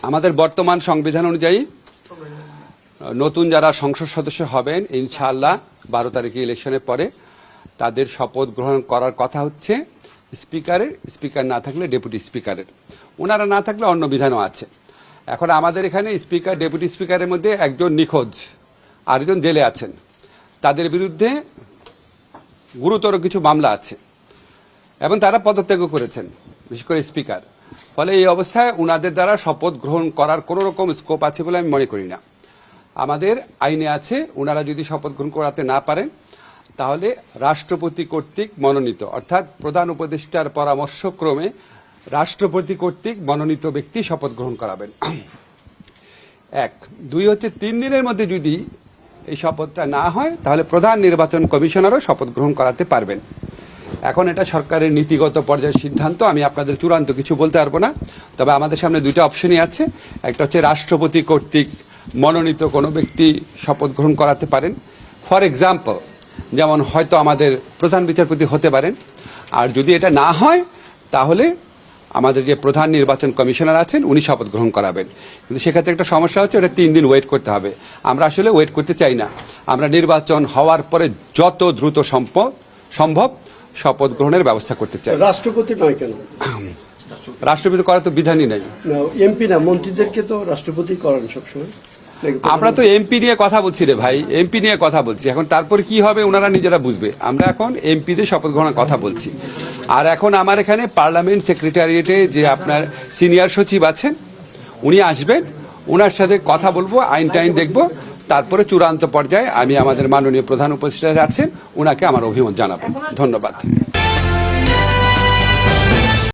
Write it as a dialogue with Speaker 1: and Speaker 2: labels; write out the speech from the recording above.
Speaker 1: আমাদের বর্তমান সংবিধান অনুযায়ী নতুন যারা সংসদ সদস্য হবেন ইনশাআল্লাহ 12 তারিখে ইলেকশনের পরে তাদের শপথ গ্রহণ করার কথা হচ্ছে স্পিকারের, স্পিকার না থাকলে ডেপুটি স্পিকারের, ওনারা না থাকলে অন্য বিধানও আছে। এখন আমাদের এখানে স্পিকার ডেপুটি স্পিকারের মধ্যে একজন নিখোঁজ, আরেকজন জেলে আছেন, তাদের বিরুদ্ধে গুরুতর কিছু মামলা আছে এবং তারা পদত্যাগও করেছেন, বিশেষ করে স্পিকার। ফলে এই অবস্থায় ওনাদের দ্বারা শপথ গ্রহণ করার কোনো রকম স্কোপ আছে বলে আমি মনে করি না। আমাদের আইনে আছে ওনারা যদি শপথ গ্রহণ করাতে না পারেন তাহলে রাষ্ট্রপতি কর্তৃক মনোনীত, অর্থাৎ প্রধান উপদেষ্টার পরামর্শক্রমে রাষ্ট্রপতি কর্তৃক মনোনীত ব্যক্তি শপথ গ্রহণ করাবেন। 1, 2 হচ্ছে 3 দিনের মধ্যে যদি এই শপথটা না হয় তাহলে প্রধান নির্বাচন কমিশনারও শপথ গ্রহণ করাতে পারবেন। এখন এটা সরকারের নীতিগত পর্যায়ের সিদ্ধান্ত, আমি আপনাদের চূড়ান্ত কিছু বলতে পারবো না। তবে আমাদের সামনে দুইটা অপশনই আছে, একটা হচ্ছে রাষ্ট্রপতি কর্তৃক মনোনীত কোনো ব্যক্তি শপথ গ্রহণ করাতে পারেন। ফর এক্সাম্পল, যেমন হয়তো আমাদের প্রধান বিচারপতি হতে পারেন। আর যদি এটা না হয় তাহলে আমাদের যে প্রধান নির্বাচন কমিশনার আছেন উনি শপথ গ্রহণ করাবেন। কিন্তু সেক্ষেত্রে একটা সমস্যা হচ্ছে, ওটা 3 দিন ওয়েট করতে হবে। আমরা আসলে ওয়েট করতে চাই না। আমরা নির্বাচন হওয়ার পরে যত দ্রুত সম্ভব শপথ গ্রহণের ব্যবস্থা করতে চাই।
Speaker 2: রাষ্ট্রপতি নয় কেন?
Speaker 1: রাষ্ট্রপতি করার তো বিধানই নাই।
Speaker 2: এমপি না, মন্ত্রীদেরকে তো রাষ্ট্রপতি করেন সবসময়।
Speaker 1: আমরা তো এমপি নিয়ে কথা বলছি রে ভাই, এমপি নিয়ে কথা বলছি। এখন তারপরে কি হবে ওনারা নিজেরা বুঝবে। আমরা এখন এমপিদের শপথ গ্রহণের কথা বলছি। আর এখন আমার এখানে পার্লামেন্ট সেক্রেটারিয়েটে যে আপনার সিনিয়র সচিব আছেন উনি আসবেন, ওনার সাথে কথা বলবো, আইন টাইন দেখবো, তারপরে চূড়ান্ত পর্যায়ে আমি আমাদের মাননীয় প্রধান উপদেষ্টা আছেন ওনাকে আমার অভিমত জানাবো। ধন্যবাদ।